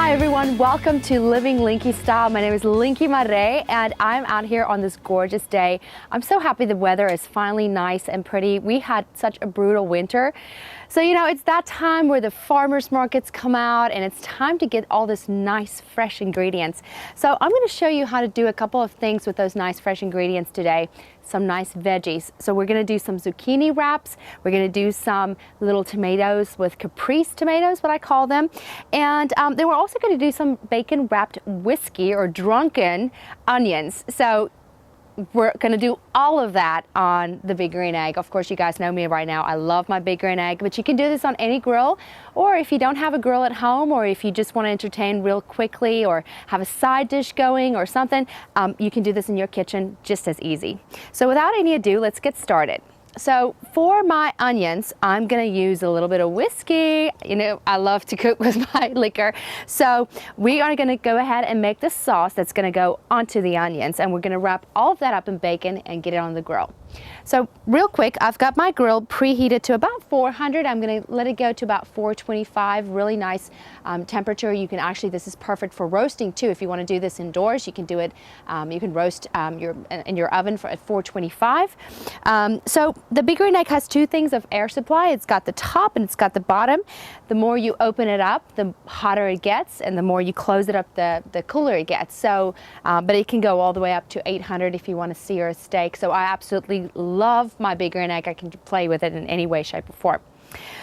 Hi everyone, welcome to Living Linkie Style. My name is Linkie Marais and I'm out here on this gorgeous day. I'm so happy the weather is finally nice and pretty. We had such a brutal winter. So it's that time where the farmers markets come out and it's time to get all this nice fresh ingredients. So I'm going to show you how to do a couple of things with those nice fresh ingredients today. Some nice veggies. So we're going to do some zucchini wraps. We're going to do some little tomatoes with caprese tomatoes, what I call them. And then we're also going to do some bacon wrapped whiskey or drunken onions. So we're going to do all of that on the Big Green Egg. Of course, you guys know me right now. I love my Big Green Egg, but you can do this on any grill, or if you don't have a grill at home, or if you just want to entertain real quickly or have a side dish going or something, you can do this in your kitchen just as easy. So without any ado, let's get started. So for my onions, I'm going to use a little bit of whiskey. I love to cook with my liquor. So we are going to go ahead and make the sauce that's going to go onto the onions. And we're going to wrap all of that up in bacon and get it on the grill. So real quick, I've got my grill preheated to about 400. I'm going to let it go to about 425. Really nice temperature. You can actually, this is perfect for roasting too. If you want to do this indoors, you can do it. You can roast in your oven at 425. So the Big Green Egg has two things of air supply. It's got the top and it's got the bottom. The more you open it up, the hotter it gets, and the more you close it up, the cooler it gets. So, but it can go all the way up to 800 if you want to sear a steak. So I absolutely love my Big Green Egg. I can play with it in any way, shape, or form.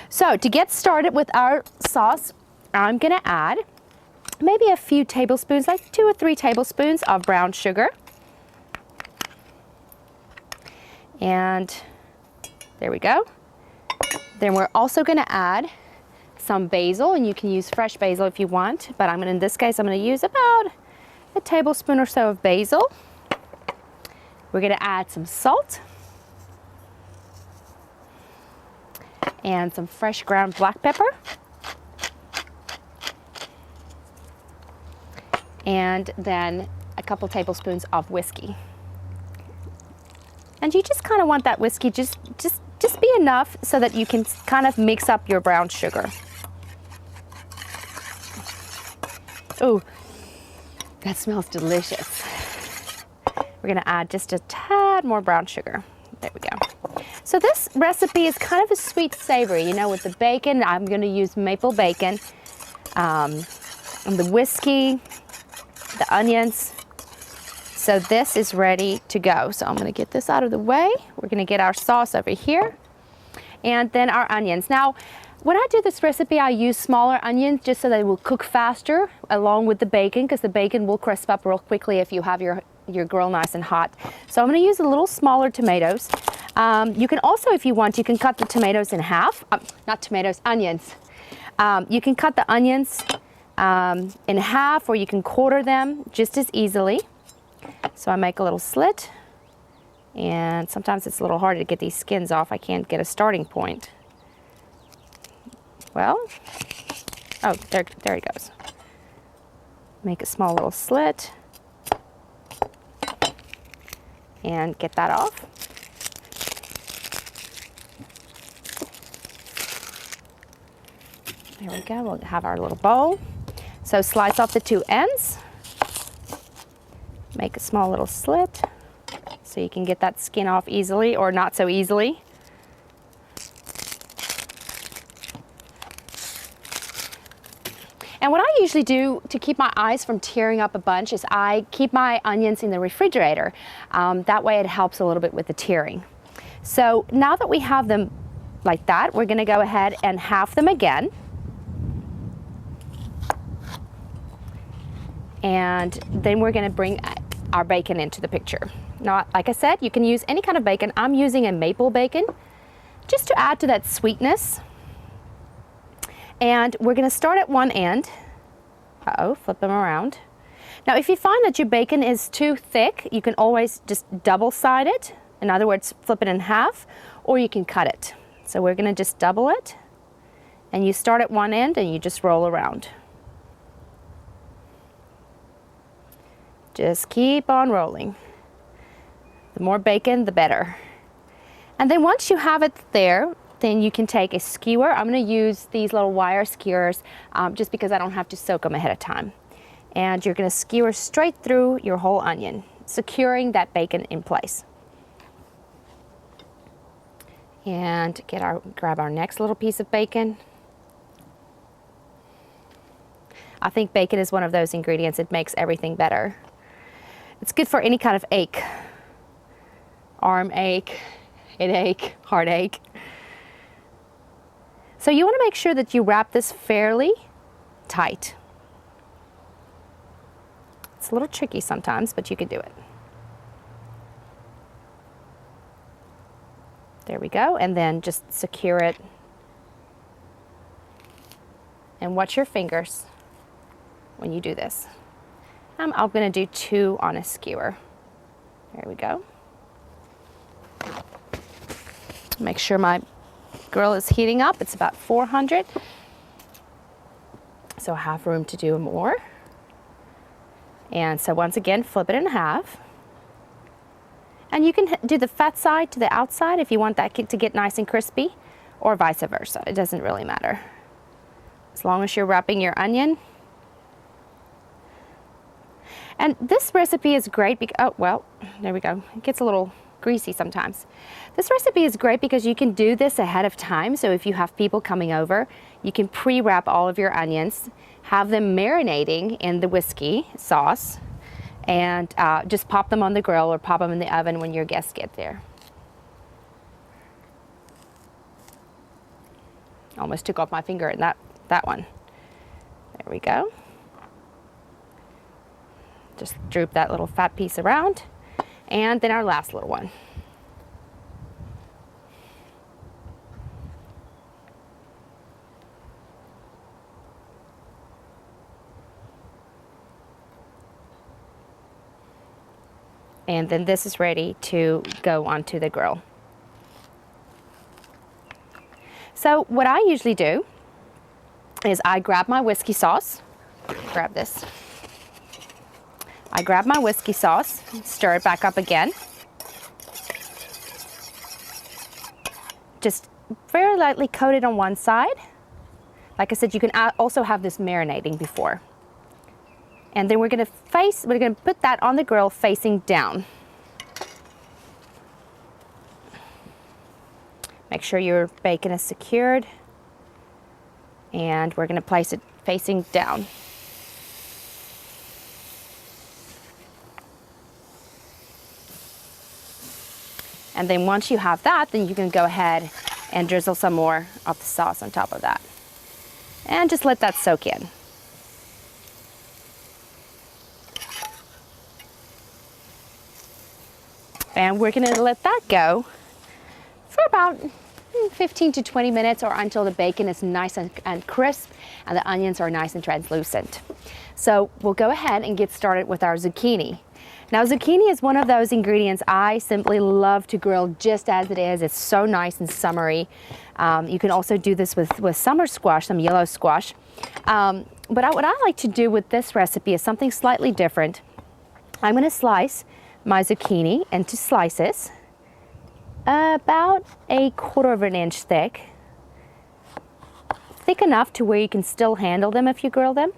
So to get started with our sauce, I'm going to add maybe a few tablespoons, like 2 or 3 tablespoons of brown sugar. And there we go. Then we're also going to add some basil, and you can use fresh basil if you want, but in this case, I'm going to use about a tablespoon or so of basil. We're going to add some salt and some fresh ground black pepper. And then a couple tablespoons of whiskey. And you just kind of want that whiskey just be enough so that you can kind of mix up your brown sugar. Oh, that smells delicious. We're going to add just a tad more brown sugar. There we go. So this recipe is kind of a sweet savory. With the bacon, I'm going to use maple bacon, and the whiskey, the onions. So this is ready to go. So I'm going to get this out of the way. We're going to get our sauce over here, and then our onions. Now, when I do this recipe, I use smaller onions just so they will cook faster along with the bacon, because the bacon will crisp up real quickly if you have your grill nice and hot. So I'm going to use a little smaller tomatoes. You can also, if you want, you can cut the tomatoes in half. Not tomatoes, onions. You can cut the onions in half, or you can quarter them just as easily. So I make a little slit, and sometimes it's a little hard to get these skins off. I can't get a starting point. Well, oh, there it goes. Make a small little slit and get that off. There we go. We'll have our little bowl. So slice off the two ends. Make a small little slit so you can get that skin off easily, or not so easily. And what I usually do to keep my eyes from tearing up a bunch is I keep my onions in the refrigerator. That way it helps a little bit with the tearing. So now that we have them like that, we're going to go ahead and half them again. And then we're going to bring our bacon into the picture. Now, like I said, you can use any kind of bacon. I'm using a maple bacon just to add to that sweetness. And we're going to start at one end. Flip them around. Now, if you find that your bacon is too thick, you can always just double side it. In other words, flip it in half, or you can cut it. So we're going to just double it, and you start at one end and you just roll around. Just keep on rolling. The more bacon, the better. And then once you have it there, then you can take a skewer. I'm going to use these little wire skewers just because I don't have to soak them ahead of time. And you're going to skewer straight through your whole onion, securing that bacon in place. And grab our next little piece of bacon. I think bacon is one of those ingredients that makes everything better. It's good for any kind of ache. Arm ache, headache, heartache. So you want to make sure that you wrap this fairly tight. It's a little tricky sometimes, but you can do it. There we go, and then just secure it. And watch your fingers when you do this. I'm going to do 2 on a skewer. There we go. Make sure my grill is heating up. It's about 400. So I have room to do more. And so once again, flip it in half. And you can do the fat side to the outside if you want that to get nice and crispy, or vice versa. It doesn't really matter. As long as you're wrapping your onion. And this recipe is great because, oh, well, there we go. It gets a little greasy sometimes. This recipe is great because you can do this ahead of time. So if you have people coming over, you can pre-wrap all of your onions, have them marinating in the whiskey sauce, and just pop them on the grill or pop them in the oven when your guests get there. Almost took off my finger in that one. There we go. Just droop that little fat piece around. And then our last little one. And then this is ready to go onto the grill. So what I usually do is I grab my whiskey sauce, grab this. I grab my whiskey sauce, stir it back up again. Just very lightly coat it on one side. Like I said, you can also have this marinating before. And then we're gonna put that on the grill facing down. Make sure your bacon is secured. And we're gonna place it facing down. And then once you have that, then you can go ahead and drizzle some more of the sauce on top of that. And just let that soak in. And we're gonna let that go for about 15 to 20 minutes, or until the bacon is nice and crisp and the onions are nice and translucent. So we'll go ahead and get started with our zucchini. Now, zucchini is one of those ingredients I simply love to grill just as it is. It's so nice and summery. You can also do this with summer squash, some yellow squash. But what I like to do with this recipe is something slightly different. I'm going to slice my zucchini into slices about 1/4 inch thick enough to where you can still handle them if you grill them,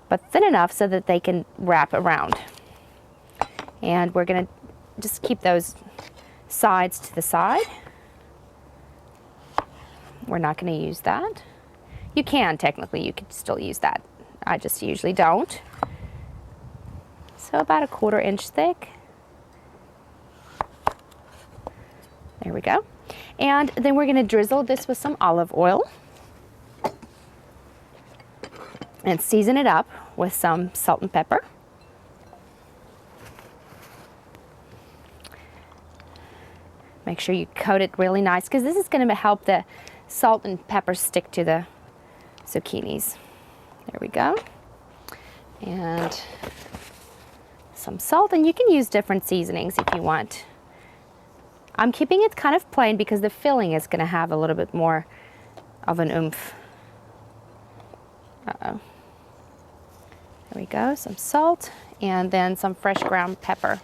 but thin enough so that they can wrap around. And we're going to just keep those sides to the side. We're not going to use that. You can, technically, you could still use that. I just usually don't. So about 1/4 inch thick. There we go. And then we're going to drizzle this with some olive oil and season it up with some salt and pepper. Make sure you coat it really nice, because this is going to help the salt and pepper stick to the zucchinis. There we go. And some salt, and you can use different seasonings if you want. I'm keeping it kind of plain because the filling is going to have a little bit more of an oomph. Uh-oh. There we go, some salt, and then some fresh ground pepper.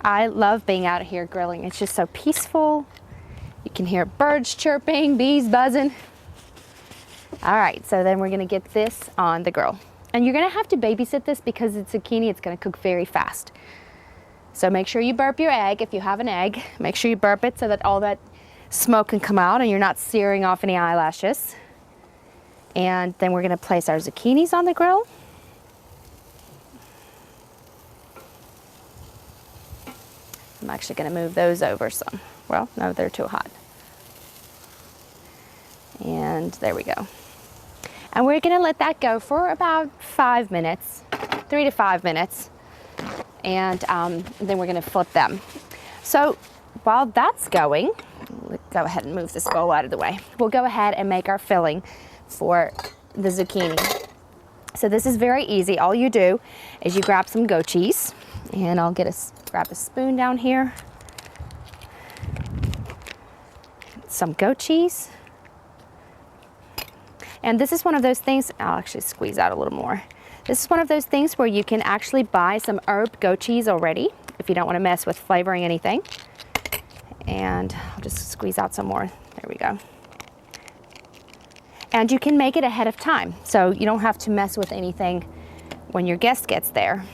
I love being out here grilling. It's just so peaceful. You can hear birds chirping, bees buzzing. All right, so then we're gonna get this on the grill. And you're gonna have to babysit this because it's zucchini, it's gonna cook very fast. So make sure you burp your egg. If you have an egg, make sure you burp it so that all that smoke can come out and you're not searing off any eyelashes. And then we're gonna place our zucchinis on the grill. I'm actually gonna move those over some. Well, no, they're too hot. And there we go. And we're gonna let that go for about 5 minutes, 3 to 5 minutes. And then we're gonna flip them. So while that's going, let's go ahead and move this bowl out of the way. We'll go ahead and make our filling for the zucchini. So this is very easy. All you do is you grab some goat cheese, and I'll grab a spoon down here. Some goat cheese. And this is one of those things, I'll actually squeeze out a little more. This is one of those things where you can actually buy some herb goat cheese already if you don't want to mess with flavoring anything. And I'll just squeeze out some more. There we go. And you can make it ahead of time, so you don't have to mess with anything when your guest gets there.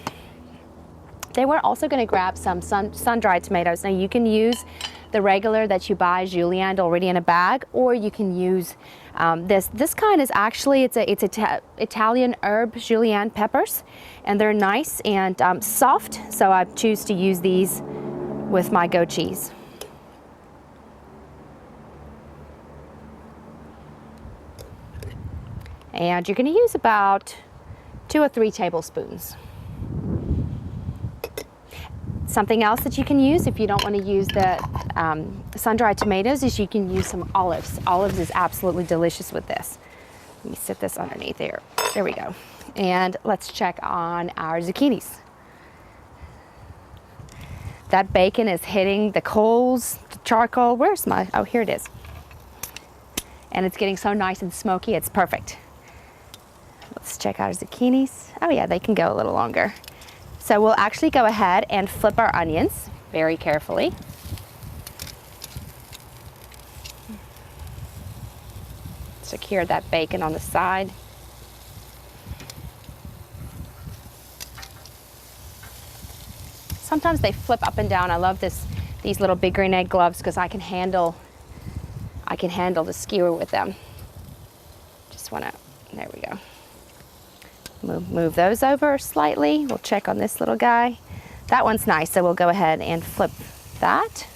Then we're also going to grab some sun-dried tomatoes. Now you can use the regular that you buy julienne already in a bag, or you can use this kind is actually, it's Italian herb julienne peppers, and they're nice and soft, so I choose to use these with my goat cheese. And you're going to use about 2 or 3 tablespoons. Something else that you can use if you don't want to use the sun-dried tomatoes is you can use some olives. Olives is absolutely delicious with this. Let me sit this underneath there. There we go. And let's check on our zucchinis. That bacon is hitting the coals, the charcoal. Where's my, oh, here it is. And it's getting so nice and smoky, it's perfect. Let's check out our zucchinis. Oh yeah, they can go a little longer. So we'll actually go ahead and flip our onions very carefully. Secure that bacon on the side. Sometimes they flip up and down. I love these little big green egg gloves because I can handle the skewer with them. Just wanna, there we go. Move those over slightly. We'll check on this little guy. That one's nice, so we'll go ahead and flip that.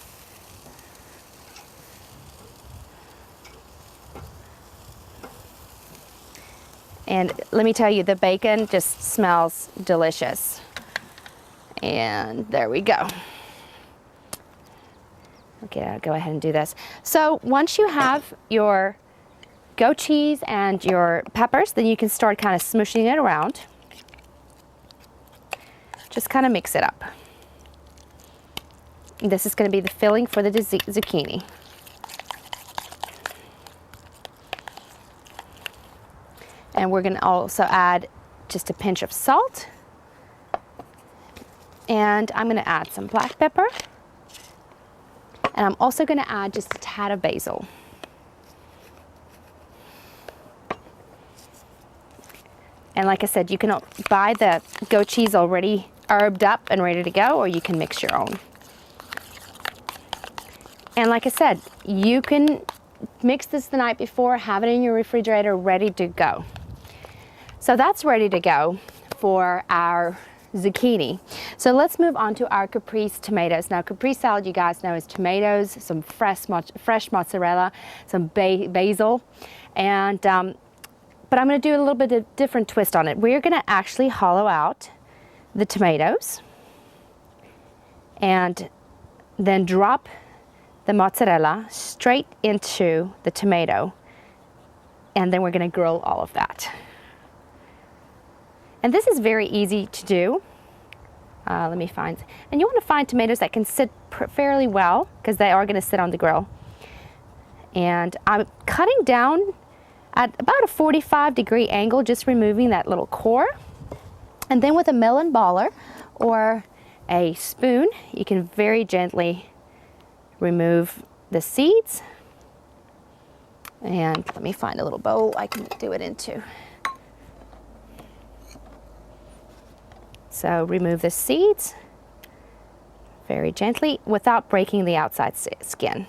And let me tell you, the bacon just smells delicious. And there we go. Okay, I'll go ahead and do this. So once you have your goat cheese and your peppers, then you can start kind of smooshing it around. Just kind of mix it up. This is going to be the filling for the zucchini. And we're going to also add just a pinch of salt. And I'm going to add some black pepper. And I'm also going to add just a tad of basil. And like I said, you can buy the goat cheese already herbed up and ready to go, or you can mix your own. And like I said, you can mix this the night before, have it in your refrigerator ready to go. So that's ready to go for our zucchini. So let's move on to our caprese tomatoes. Now, caprese salad, you guys know, is tomatoes, some fresh mozzarella, some basil, and but I'm going to do a little bit of different twist on it. We're going to actually hollow out the tomatoes and then drop the mozzarella straight into the tomato, and then we're going to grill all of that. And this is very easy to do. Let me find, and you want to find tomatoes that can sit fairly well because they are going to sit on the grill. And I'm cutting down at about a 45-degree angle, just removing that little core. And then with a melon baller or a spoon, you can very gently remove the seeds. And let me find a little bowl I can do it into. So remove the seeds very gently without breaking the outside skin.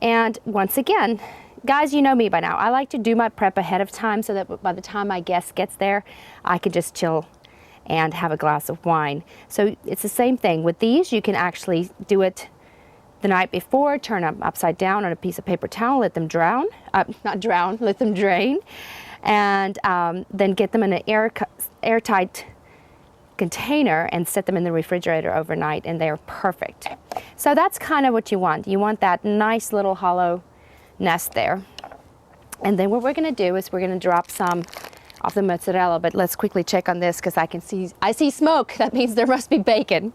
And once again, guys, you know me by now. I like to do my prep ahead of time so that by the time my guest gets there, I can just chill and have a glass of wine. So it's the same thing. With these, you can actually do it the night before, turn them upside down on a piece of paper towel, let them drown, not drown, let them drain, and then get them in an airtight container and set them in the refrigerator overnight, and they're perfect. So that's kind of what you want. You want that nice little hollow nest there. And then what we're going to do is we're going to drop some of the mozzarella, but let's quickly check on this because I see smoke. That means there must be bacon.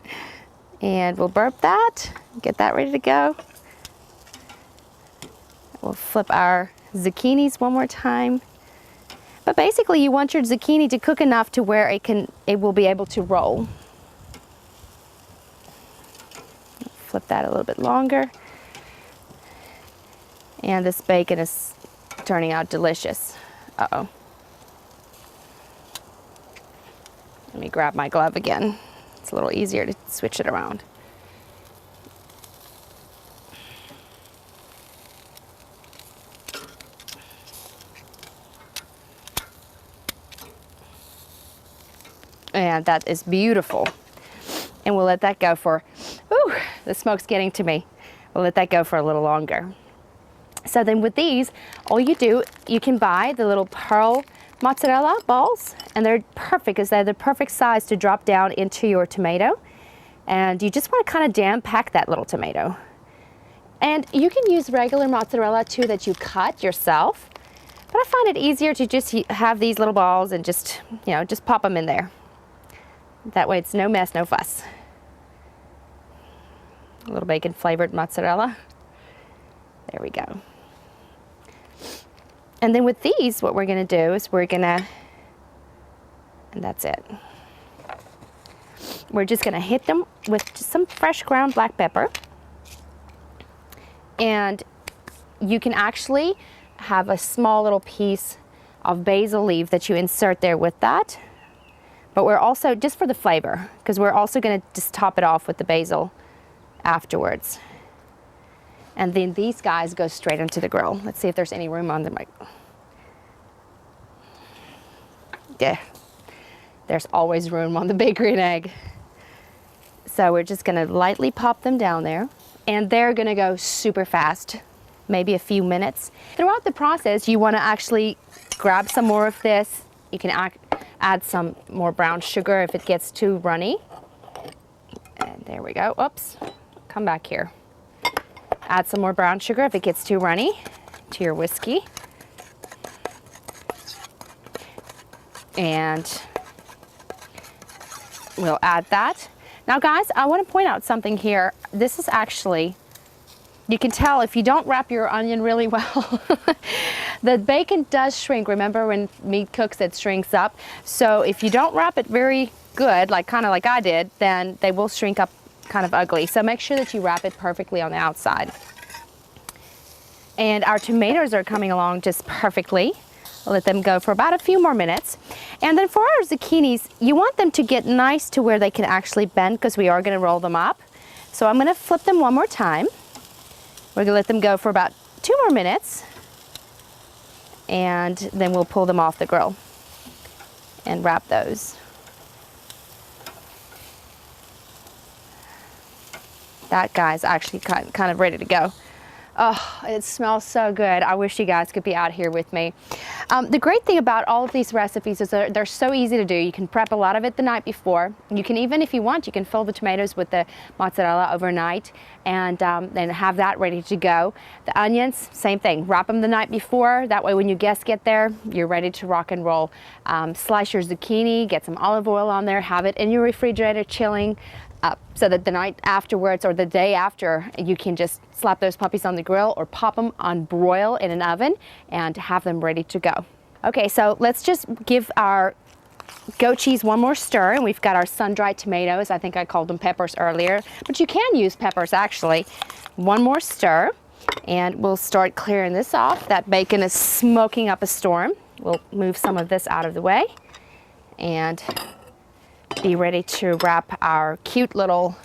And we'll burp that, get that ready to go. We'll flip our zucchinis one more time. But basically you want your zucchini to cook enough to where it will be able to roll. Flip that a little bit longer. And this bacon is turning out delicious. Uh-oh. Let me grab my glove again. It's a little easier to switch it around. And that is beautiful. And we'll let that go for, ooh, the smoke's getting to me. We'll let that go for a little longer. So then with these, all you do, you can buy the little pearl mozzarella balls, and they're perfect because they're the perfect size to drop down into your tomato. And you just want to kind of jam pack that little tomato. And you can use regular mozzarella too that you cut yourself, but I find it easier to just have these little balls and just, you know, just pop them in there. That way it's no mess, no fuss. A little bacon flavored mozzarella. There we go. And then with these, what we're going to do is and that's it. We're just going to hit them with some fresh ground black pepper. And you can actually have a small little piece of basil leaf that you insert there with that. But we're also, just for the flavor, because we're also going to just top it off with the basil afterwards. And then these guys go straight into the grill. Let's see if there's any room on them. Yeah, there's always room on the bakery and egg. So we're just gonna lightly pop them down there, and they're gonna go super fast, maybe a few minutes. Throughout the process, you wanna actually grab some more of this. You can add some more brown sugar if it gets too runny. And there we go, oops, come back here. Add some more brown sugar if it gets too runny to your whiskey. And we'll add that. Now guys, I want to point out something here. This is actually, you can tell if you don't wrap your onion really well, the bacon does shrink. Remember when meat cooks, it shrinks up. So if you don't wrap it very good, kind of like I did, then they will shrink up kind of ugly. So make sure that you wrap it perfectly on the outside. And our tomatoes are coming along just perfectly. I'll let them go for about a few more minutes. And then for our zucchinis, you want them to get nice to where they can actually bend because we are going to roll them up. So I'm going to flip them one more time. We're going to let them go for about 2 more minutes. And then we'll pull them off the grill and wrap those. That guy's actually kind of ready to go. Oh, it smells so good. I wish you guys could be out here with me. The great thing about all of these recipes is they're so easy to do. You can prep a lot of it the night before. You can even, if you want, you can fill the tomatoes with the mozzarella overnight and then have that ready to go. The onions, same thing. Wrap them the night before. That way when your guests get there, you're ready to rock and roll. Slice your zucchini, get some olive oil on there, have it in your refrigerator chilling. So that the night afterwards or the day after, you can just slap those puppies on the grill or pop them on broil in an oven and have them ready to go. Okay, so let's just give our goat cheese, one more stir, and we've got our sun-dried tomatoes. I think I called them peppers earlier, but you can use peppers actually. One more stir, and we'll start clearing this off. That bacon is smoking up a storm. We'll move some of this out of the way and be ready to wrap our cute little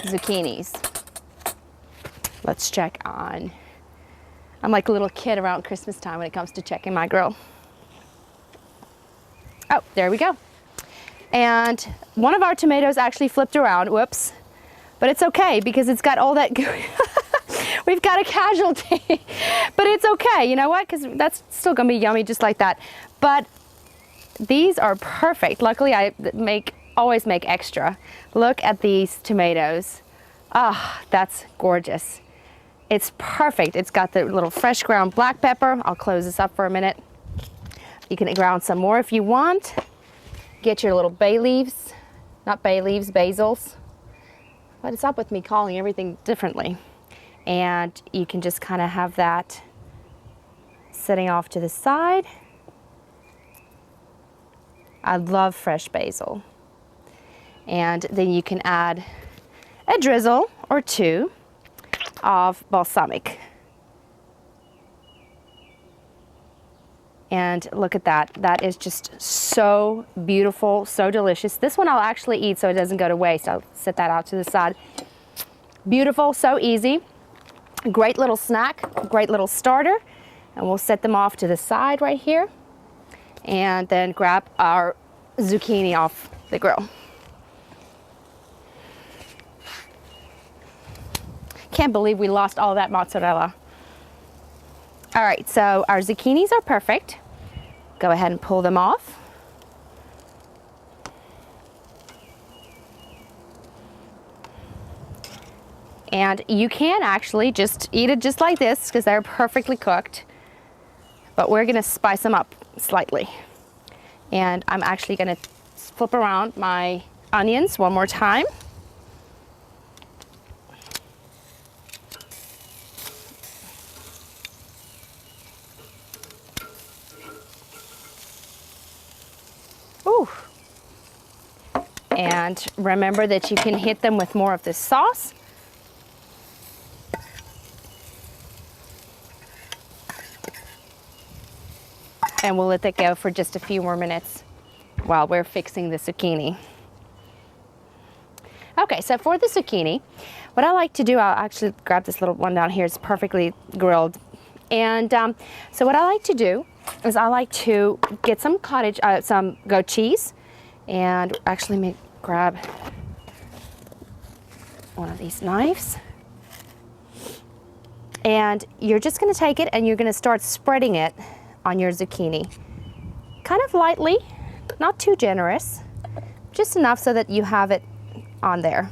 zucchinis. Let's check on. I'm like a little kid around Christmas time when it comes to checking my grill. Oh, there we go. And one of our tomatoes actually flipped around, whoops. But it's okay because it's got all that, we've got a casualty. But it's okay, you know what? Because that's still gonna be yummy just like that. But these are perfect. Luckily I always make extra. Look at these tomatoes. Ah, that's gorgeous. It's perfect. It's got the little fresh ground black pepper. I'll close this up for a minute. You can ground some more if you want. Get your little bay leaves, not bay leaves, basils. What is up with me calling everything differently? And you can just kind of have that sitting off to the side. I love fresh basil. And then you can add a drizzle or two of balsamic. And look at that. That is just so beautiful, so delicious. This one I'll actually eat so it doesn't go to waste. I'll set that out to the side. Beautiful, so easy. Great little snack, great little starter. And we'll set them off to the side right here. And then grab our zucchini off the grill. Can't believe we lost all that mozzarella. All right, so our zucchinis are perfect. Go ahead and pull them off. And you can actually just eat it just like this because they're perfectly cooked. But we're gonna spice them up slightly. And I'm actually gonna flip around my onions one more time. Ooh. And remember that you can hit them with more of this sauce. And we'll let that go for just a few more minutes while we're fixing the zucchini. Okay, so for the zucchini, what I like to do, I'll actually grab this little one down here. It's perfectly grilled. And so what I like to do is I like to get some some goat cheese, and actually grab one of these knives. And you're just gonna take it and you're gonna start spreading it on your zucchini. Kind of lightly, not too generous, just enough so that you have it on there.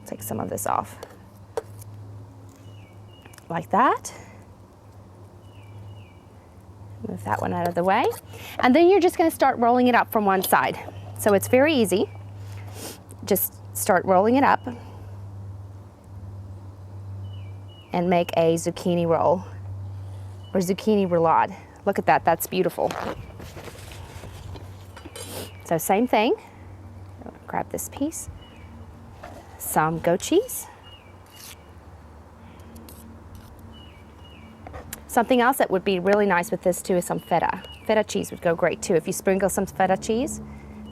Take some of this off. Like that. Move that one out of the way. And then you're just gonna start rolling it up from one side. So it's very easy. Just start rolling it up and make a zucchini roll or zucchini roulade. Look at that, that's beautiful. So same thing, grab this piece, some goat cheese. Something else that would be really nice with this too is some feta. Feta cheese would go great too if you sprinkle some feta cheese.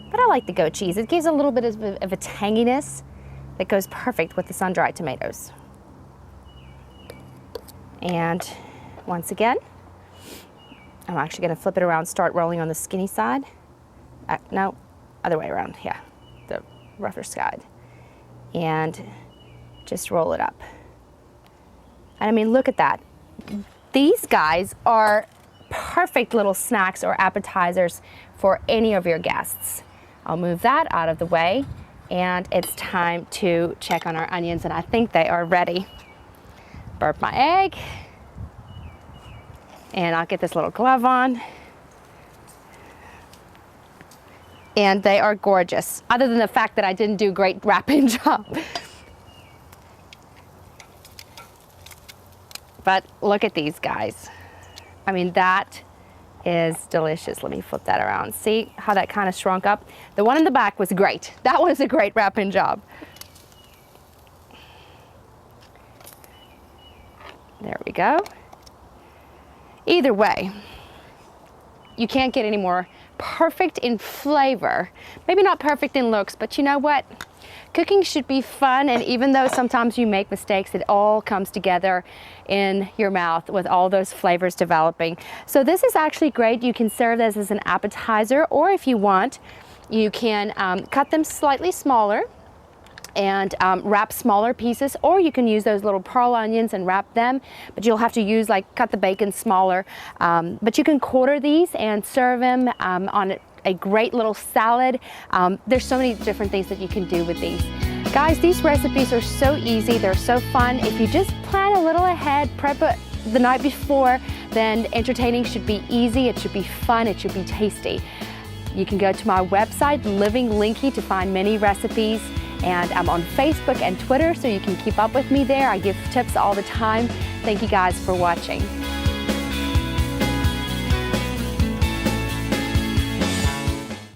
But I like the goat cheese. It gives a little bit of a tanginess that goes perfect with the sun-dried tomatoes. And once again, I'm actually gonna flip it around, start rolling on the skinny side. No, other way around, yeah, the rougher side. And just roll it up. And I mean, look at that. These guys are perfect little snacks or appetizers for any of your guests. I'll move that out of the way, and it's time to check on our onions, and I think they are ready. Burp my egg, and I'll get this little glove on. And they are gorgeous, other than the fact that I didn't do a great wrapping job. But look at these guys. I mean, that is delicious. Let me flip that around. See how that kind of shrunk up? The one in the back was great. That was a great wrapping job. There we go. Either way, you can't get any more perfect in flavor. Maybe not perfect in looks, but you know what? Cooking should be fun, and even though sometimes you make mistakes, it all comes together in your mouth with all those flavors developing. So this is actually great. You can serve this as an appetizer, or if you want, you can cut them slightly smaller and wrap smaller pieces, or you can use those little pearl onions and wrap them, but you'll have to use, like, cut the bacon smaller. But you can quarter these and serve them on a great little salad. There's so many different things that you can do with these. Guys, these recipes are so easy, they're so fun. If you just plan a little ahead, prep it the night before, then entertaining should be easy, it should be fun, it should be tasty. You can go to my website, Living Linkie, to find many recipes. And I'm on Facebook and Twitter, so you can keep up with me there. I give tips all the time. Thank you guys for watching.